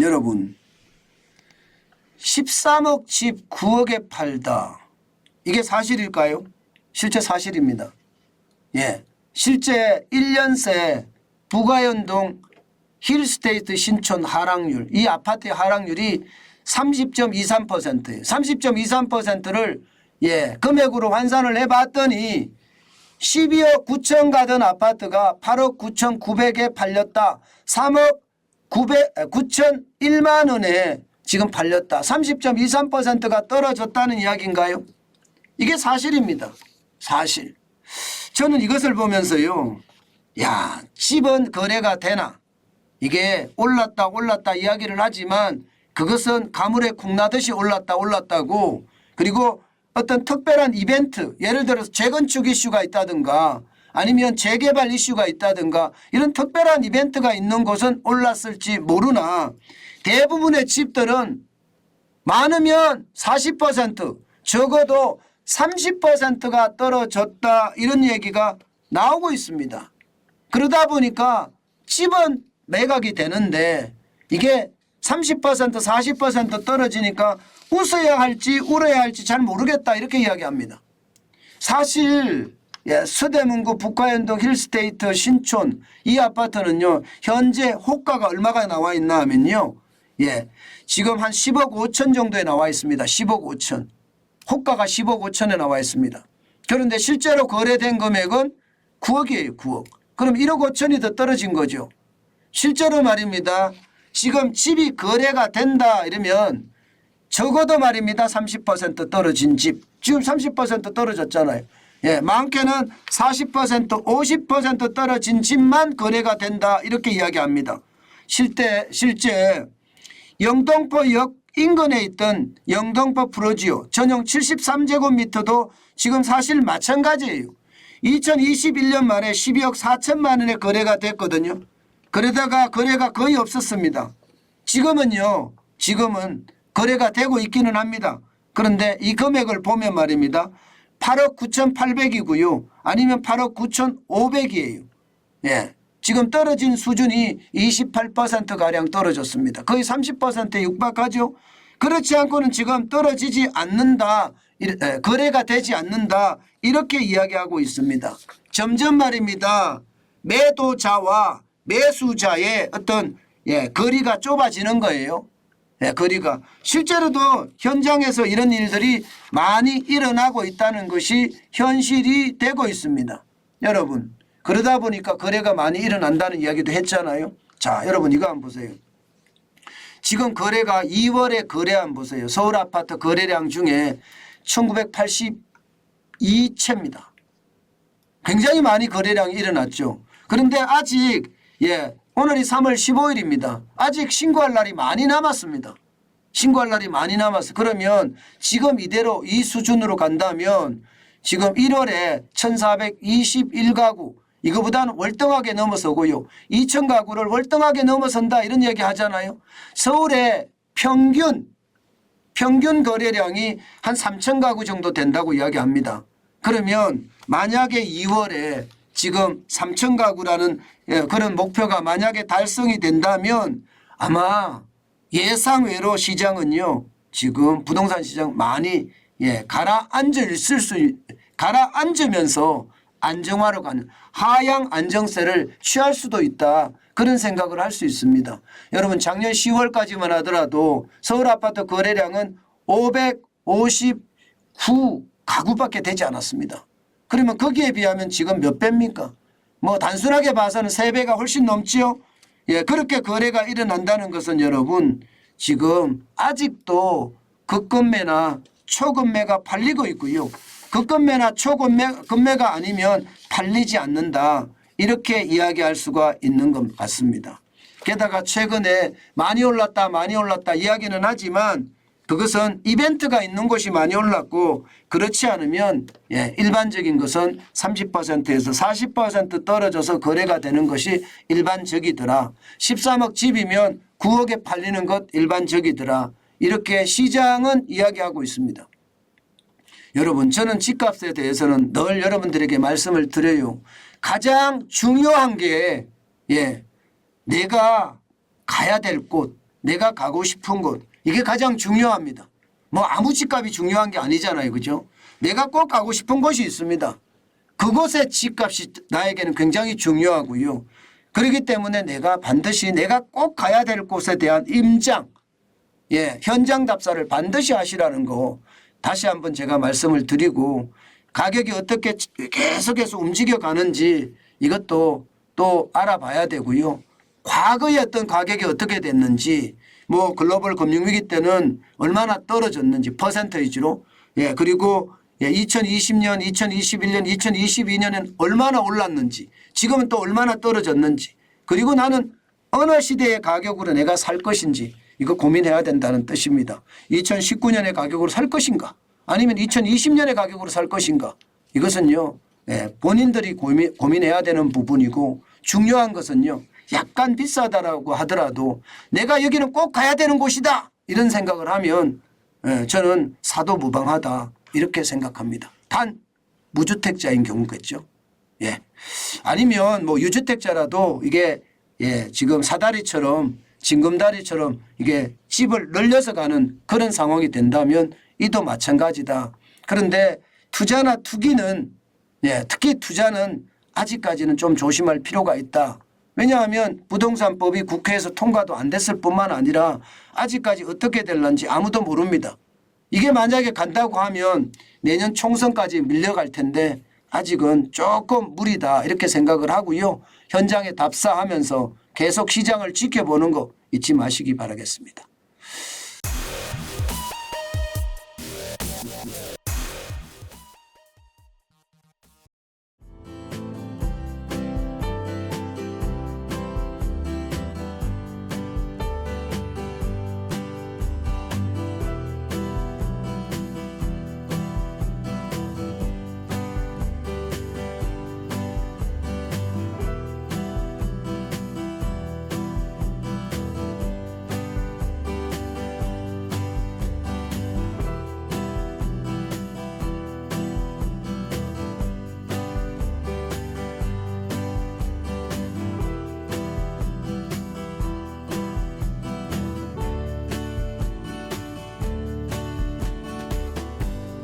여러분 13억 집 9억에 팔다. 이게 사실일까요? 실제 사실입니다. 예, 실제 1년 새 부가연동 힐스테이트 신촌 하락률, 이 아파트의 하락률이 30.23%예요. 30.23%를 금액으로 환산을 해봤더니 12억 9천 가던 아파트가 8억 9천 9백에 팔렸다. 3억 9,001만 원에 지금 팔렸다. 30.23%가 떨어졌다는 이야기인가요? 이게 사실입니다. 사실. 저는 이것을 보면서요. 야, 집은 거래가 되나? 이게 올랐다 이야기를 하지만 그것은 가물에 콩나듯이 올랐다고, 그리고 어떤 특별한 이벤트, 예를 들어서 재건축 이슈가 있다든가 아니면 재개발 이슈가 있다든가 이런 특별한 이벤트가 있는 곳은 올랐을지 모르나 대부분의 집들은 많으면 40%, 적어도 30%가 떨어졌다, 이런 얘기가 나오고 있습니다. 그러다 보니까 집은 매각이 되는데 이게 30% 40% 떨어지니까 웃어야 할지 울어야 할지 잘 모르겠다, 이렇게 이야기합니다. 사실 서대문구 북가연동 힐스테이트 신촌 이 아파트는요, 현재 호가가 얼마가 나와 있나 하면요, 지금 한 10억 5천 정도에 나와 있습니다. 10억 5천. 호가가 10억 5천에 나와 있습니다. 그런데 실제로 거래된 금액은 9억이에요. 9억. 그럼 1억 5천이 더 떨어진 거죠. 실제로 말입니다. 지금 집이 거래가 된다 이러면 적어도 말입니다. 30% 떨어진 집. 지금 30% 떨어졌잖아요. 많게는 40% 50% 떨어진 집만 거래가 된다, 이렇게 이야기합니다. 실제 영등포역 인근에 있던 영등포 프로지오 전용 73제곱미터도 지금 사실 마찬가지예요. 2021년 말에 12억 4천만 원에 거래가 됐거든요. 그러다가 거래가 거의 없었습니다. 지금은 거래가 되고 있기는 합니다. 그런데 이 금액을 보면 말입니다. 8억 9,800이고요. 아니면 8억 9,500이에요. 지금 떨어진 수준이 28%가량 떨어졌습니다. 거의 30%에 육박하죠. 그렇지 않고는 지금 떨어지지 않는다, 거래가 되지 않는다, 이렇게 이야기하고 있습니다. 점점 말입니다. 매도자와 매수자의 어떤 거리가 좁아지는 거예요. 거리가. 실제로도 현장에서 이런 일들이 많이 일어나고 있다는 것이 현실이 되고 있습니다. 여러분, 그러다 보니까 거래가 많이 일어난다는 이야기도 했잖아요. 자, 여러분 이거 한번 보세요. 지금 거래가 2월에 거래한 보세요. 서울 아파트 거래량 중에 1982채입니다. 굉장히 많이 거래량이 일어났죠. 그런데 아직 오늘이 3월 15일입니다. 아직 신고할 날이 많이 남았습니다. 신고할 날이 많이 남았어. 그러면 지금 이대로 이 수준으로 간다면 지금 1월에 1421가구, 이거보다는 월등하게 넘어서고요. 2000가구를 월등하게 넘어선다, 이런 얘기 하잖아요. 서울의 평균 거래량이 한 3000가구 정도 된다고 이야기합니다. 그러면 만약에 2월에 지금 3000가구라는 그런 목표가 만약에 달성이 된다면 아마 예상외로 시장은요, 지금 부동산 시장 많이 가라앉으면서 안정화로 가는 하향 안정세를 취할 수도 있다, 그런 생각을 할 수 있습니다. 여러분 작년 10월까지만 하더라도 서울 아파트 거래량은 559가구밖에 되지 않았습니다. 그러면 거기에 비하면 지금 몇 배입니까? 뭐 단순하게 봐서는 3배가 훨씬 넘지요. 그렇게 거래가 일어난다는 것은 여러분 지금 아직도 급급매나 초급매가 팔리고 있고요. 급급매나 초급매가 아니면 팔리지 않는다, 이렇게 이야기할 수가 있는 것 같습니다. 게다가 최근에 많이 올랐다 이야기는 하지만 그것은 이벤트가 있는 곳이 많이 올랐고, 그렇지 않으면 일반적인 것은 30%에서 40% 떨어져서 거래가 되는 것이 일반적이더라. 13억 집이면 9억에 팔리는 것 일반적이더라. 이렇게 시장은 이야기하고 있습니다. 여러분, 저는 집값에 대해서는 늘 여러분들에게 말씀을 드려요. 가장 중요한 게 내가 가야 될 곳, 내가 가고 싶은 곳 이게 가장 중요합니다. 뭐 아무 집값이 중요한 게 아니잖아요. 그죠? 내가 꼭 가고 싶은 곳이 있습니다. 그곳의 집값이 나에게는 굉장히 중요하고요. 그렇기 때문에 내가 반드시 내가 꼭 가야 될 곳에 대한 임장, 현장 답사를 반드시 하시라는 거 다시 한번 제가 말씀을 드리고 가격이 어떻게 계속해서 움직여 가는지 이것도 또 알아봐야 되고요. 과거에 어떤 가격이 어떻게 됐는지 뭐 글로벌 금융위기 때는 얼마나 떨어졌는지 퍼센테이지로 그리고 2020년, 2021년, 2022년엔 얼마나 올랐는지 지금은 또 얼마나 떨어졌는지 그리고 나는 어느 시대의 가격으로 내가 살 것인지 이거 고민해야 된다는 뜻입니다. 2019년의 가격으로 살 것인가 아니면 2020년의 가격으로 살 것인가 이것은요 본인들이 고민해야 되는 부분이고 중요한 것은요 약간 비싸다라고 하더라도 내가 여기는 꼭 가야 되는 곳이다 이런 생각을 하면 저는 사도 무방하다 이렇게 생각합니다. 단 무주택자인 경우겠죠. 아니면 뭐 유주택자라도 이게 지금 사다리처럼 징검다리처럼 이게 집을 늘려서 가는 그런 상황이 된다면 이도 마찬가지다. 그런데 투자나 투기는 특히 투자는 아직까지는 좀 조심할 필요가 있다. 왜냐하면 부동산법이 국회에서 통과도 안 됐을 뿐만 아니라 아직까지 어떻게 될런지 아무도 모릅니다. 이게 만약에 간다고 하면 내년 총선까지 밀려갈 텐데 아직은 조금 무리다 이렇게 생각을 하고요. 현장에 답사하면서 계속 시장을 지켜보는 거 잊지 마시기 바라겠습니다.